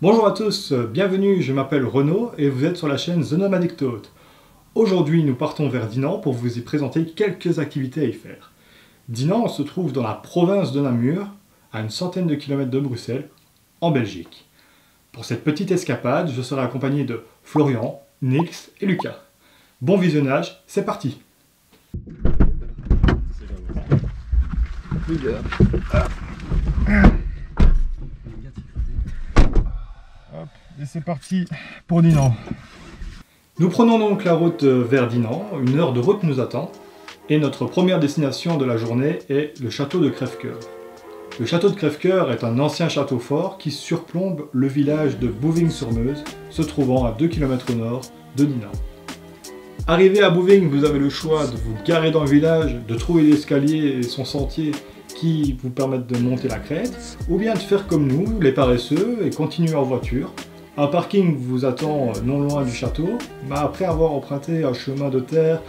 Bonjour à tous, bienvenue, je m'appelle Renaud et vous êtes sur la chaîne The Nomadic Toad. Aujourd'hui, nous partons vers Dinan pour vous y présenter quelques activités à y faire. Dinan se trouve dans la province de Namur, à une centaine de kilomètres de Bruxelles, en Belgique. Pour cette petite escapade, je serai accompagné de Florian, Nils et Lucas. Bon visionnage, c'est parti! Et c'est parti pour Dinan. Nous prenons donc la route vers Dinan, une heure de route nous attend, et notre première destination de la journée est le château de Crèvecoeur. Le château de Crèvecoeur est un ancien château fort qui surplombe le village de Bouving-sur-Meuse, se trouvant à 2 km au nord de Dinan. Arrivé à Bouving, vous avez le choix de vous garer dans le village, de trouver l'escalier et son sentier qui vous permettent de monter la crête, ou bien de faire comme nous, les paresseux, et continuer en voiture. Un parking vous attend non loin du château, mais après avoir emprunté un chemin de terre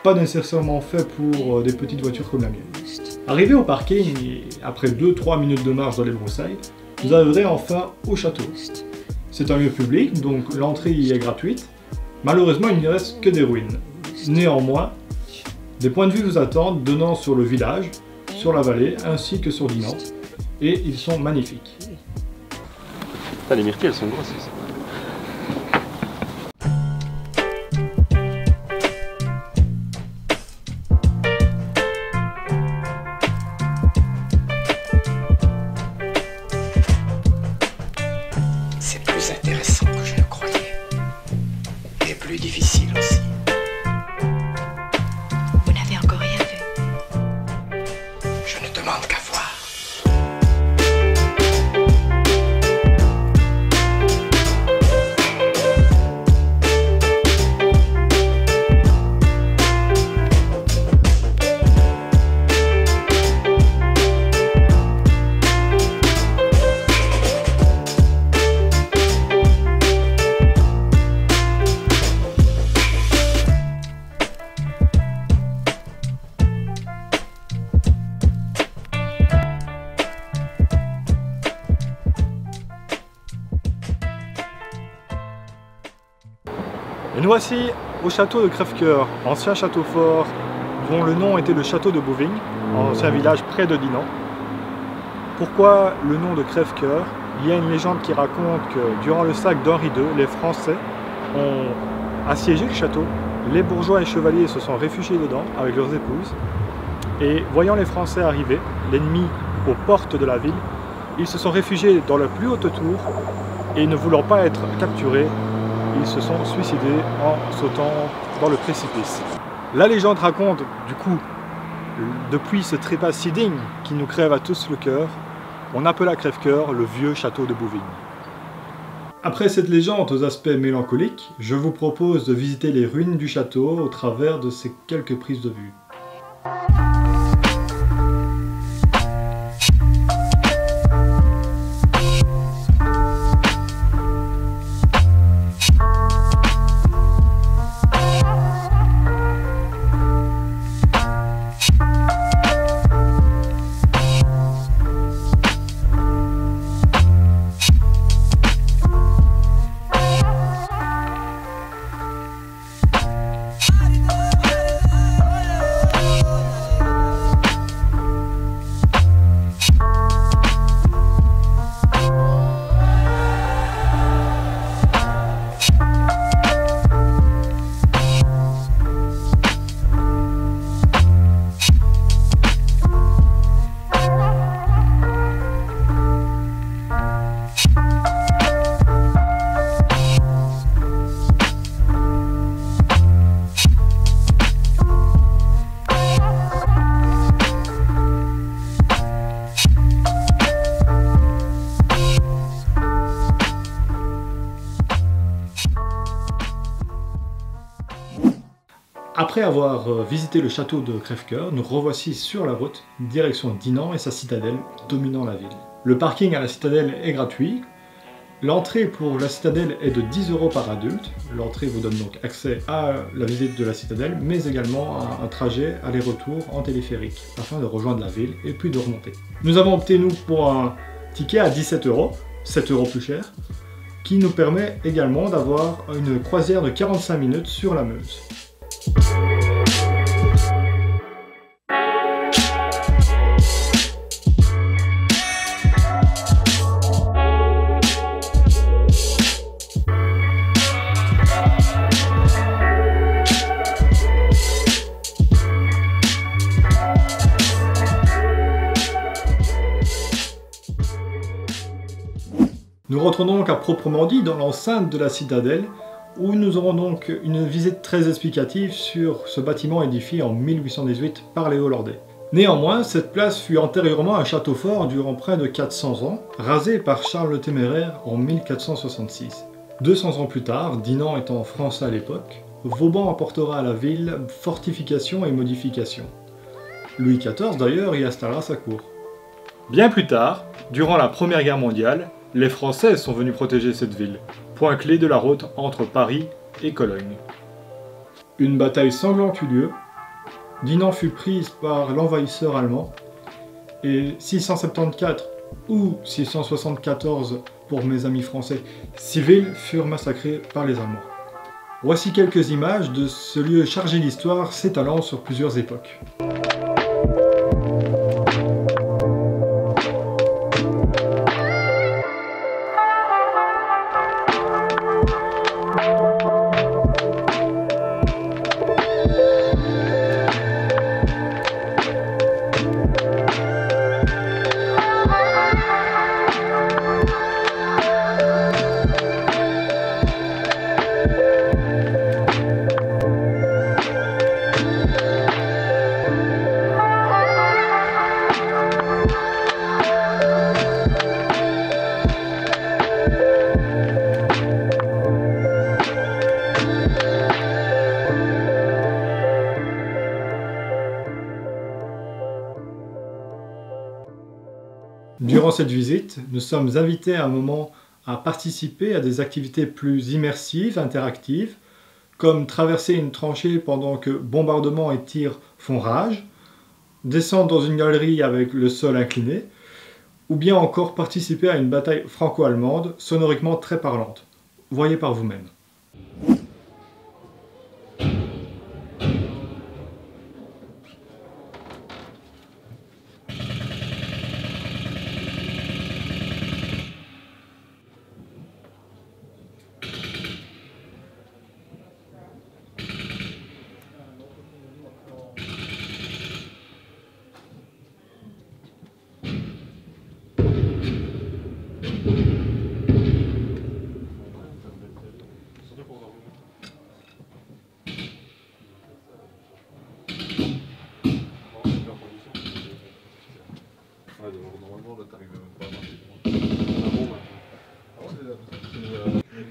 pas nécessairement fait pour des petites voitures comme la mienne. Arrivé au parking, et après 2-3 minutes de marche dans les broussailles, vous arriverez enfin au château. C'est un lieu public, donc l'entrée y est gratuite. Malheureusement, il n'y reste que des ruines. Néanmoins, des points de vue vous attendent donnant sur le village, sur la vallée, ainsi que sur Dinan, et ils sont magnifiques. Ah, les myrtilles, elles sont grosses. C'est plus intéressant que je le croyais. Et plus difficile aussi. Vous n'avez encore rien vu. Je ne demande qu'à voir. Et nous voici au château de Crèvecoeur, ancien château fort dont le nom était le château de Bouving, ancien village près de Dinan. Pourquoi le nom de Crèvecoeur? Il y a une légende qui raconte que durant le sac d'Henri II, les Français ont assiégé le château. Les bourgeois et chevaliers se sont réfugiés dedans avec leurs épouses. Et voyant les Français arriver, l'ennemi aux portes de la ville, ils se sont réfugiés dans la plus haute tour et ne voulant pas être capturés, ils se sont suicidés en sautant dans le précipice. La légende raconte, du coup, depuis ce trépas si digne qui nous crève à tous le cœur, on appela Crèvecoeur le vieux château de Bouving. Après cette légende aux aspects mélancoliques, je vous propose de visiter les ruines du château au travers de ces quelques prises de vue. Après avoir visité le château de Crèvecoeur, nous revoici sur la route, direction Dinan et sa citadelle dominant la ville. Le parking à la citadelle est gratuit. L'entrée pour la citadelle est de 10 € par adulte. L'entrée vous donne donc accès à la visite de la citadelle, mais également à un trajet aller-retour en téléphérique, afin de rejoindre la ville et puis de remonter. Nous avons opté nous pour un ticket à 17 €, 7 € plus cher. qui nous permet également d'avoir une croisière de 45 minutes sur la Meuse. Nous rentrons donc à proprement dit dans l'enceinte de la citadelle, où nous aurons donc une visite très explicative sur ce bâtiment édifié en 1818 par Léo Lordet. Néanmoins, cette place fut antérieurement un château fort durant près de 400 ans, rasé par Charles le Téméraire en 1466. 200 ans plus tard, Dinan étant français à l'époque, Vauban apportera à la ville fortifications et modifications. Louis XIV d'ailleurs y installera sa cour. Bien plus tard, durant la Première Guerre mondiale, les Français sont venus protéger cette ville, point clé de la route entre Paris et Cologne. Une bataille sanglante eut lieu, Dinan fut prise par l'envahisseur allemand, et 674 ou 674 pour mes amis français civils furent massacrés par les Allemands. Voici quelques images de ce lieu chargé d'histoire s'étalant sur plusieurs époques. Durant cette visite, nous sommes invités à un moment à participer à des activités plus immersives, interactives, comme traverser une tranchée pendant que bombardements et tirs font rage, descendre dans une galerie avec le sol incliné, ou bien encore participer à une bataille franco-allemande sonoriquement très parlante. Voyez par vous-même.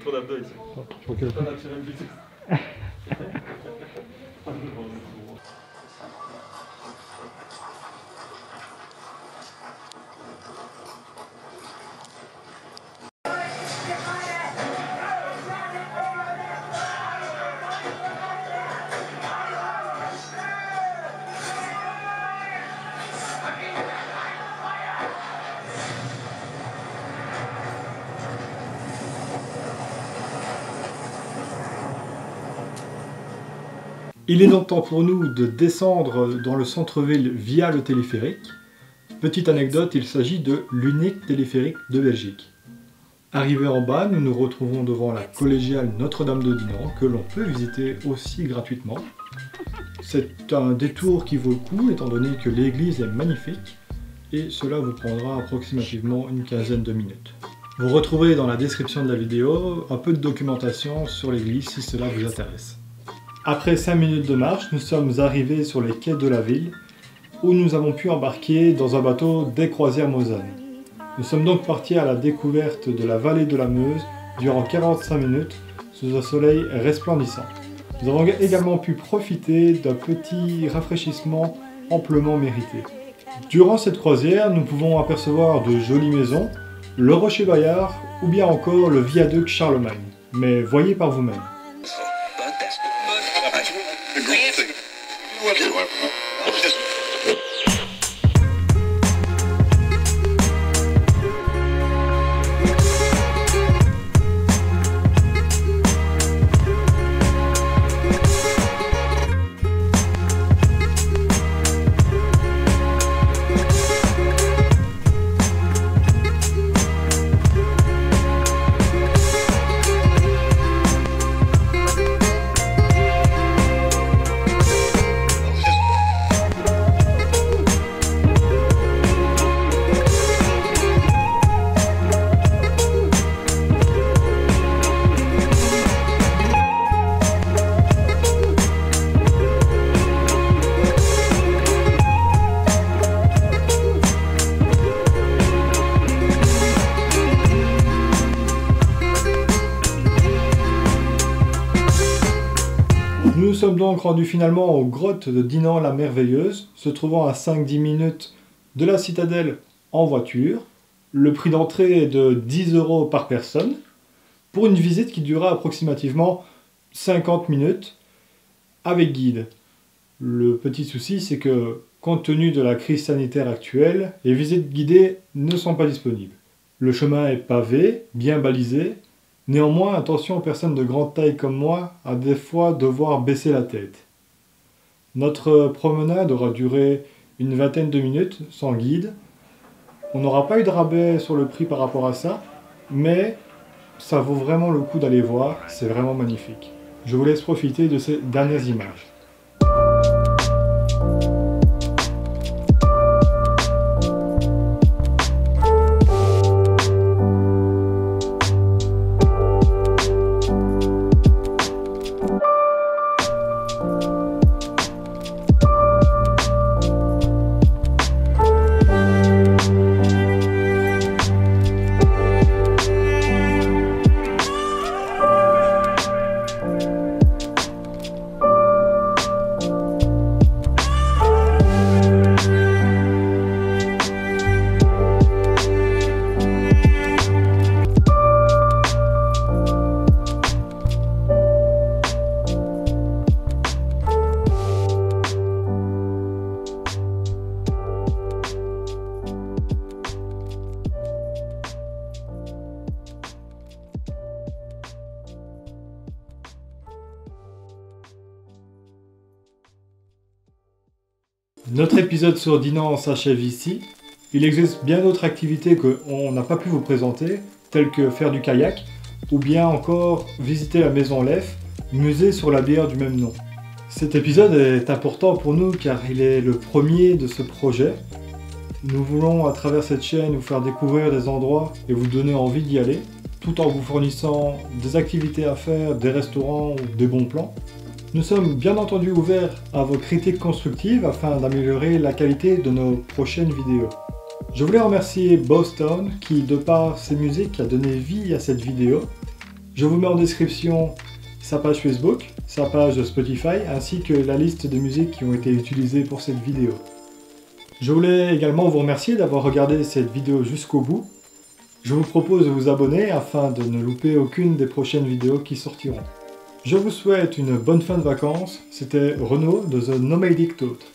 Trop d'abdos ici. Je crois que... Il est donc temps pour nous de descendre dans le centre-ville via le téléphérique. Petite anecdote, il s'agit de l'unique téléphérique de Belgique. Arrivés en bas, nous nous retrouvons devant la collégiale Notre-Dame de Dinan, que l'on peut visiter aussi gratuitement. C'est un détour qui vaut le coup, étant donné que l'église est magnifique, et cela vous prendra approximativement une quinzaine de minutes. Vous retrouverez dans la description de la vidéo un peu de documentation sur l'église si cela vous intéresse. Après 5 minutes de marche, nous sommes arrivés sur les quais de la ville, où nous avons pu embarquer dans un bateau des croisières Mosane. Nous sommes donc partis à la découverte de la vallée de la Meuse durant 45 minutes sous un soleil resplendissant. Nous avons également pu profiter d'un petit rafraîchissement amplement mérité. Durant cette croisière, nous pouvons apercevoir de jolies maisons, le Rocher Bayard ou bien encore le viaduc Charlemagne. Mais voyez par vous-même. sommes donc rendus finalement aux grottes de Dinan la Merveilleuse, se trouvant à 5-10 minutes de la citadelle en voiture. Le prix d'entrée est de 10 € par personne, pour une visite qui durera approximativement 50 minutes avec guide. Le petit souci, c'est que, compte tenu de la crise sanitaire actuelle, les visites guidées ne sont pas disponibles. Le chemin est pavé, bien balisé. Néanmoins, attention aux personnes de grande taille comme moi à des fois devoir baisser la tête. Notre promenade aura duré une vingtaine de minutes sans guide. On n'aura pas eu de rabais sur le prix par rapport à ça, mais ça vaut vraiment le coup d'aller voir, c'est vraiment magnifique. Je vous laisse profiter de ces dernières images. Notre épisode sur Dinan s'achève ici. Il existe bien d'autres activités qu'on n'a pas pu vous présenter, telles que faire du kayak, ou bien encore visiter la maison Lef, musée sur la bière du même nom. Cet épisode est important pour nous car il est le premier de ce projet. Nous voulons à travers cette chaîne vous faire découvrir des endroits et vous donner envie d'y aller, tout en vous fournissant des activités à faire, des restaurants ou des bons plans. Nous sommes bien entendu ouverts à vos critiques constructives afin d'améliorer la qualité de nos prochaines vidéos. Je voulais remercier Boston qui, de par ses musiques, a donné vie à cette vidéo. Je vous mets en description sa page Facebook, sa page Spotify, ainsi que la liste des musiques qui ont été utilisées pour cette vidéo. Je voulais également vous remercier d'avoir regardé cette vidéo jusqu'au bout. Je vous propose de vous abonner afin de ne louper aucune des prochaines vidéos qui sortiront. Je vous souhaite une bonne fin de vacances, c'était Renaud de The Nomadic Thought.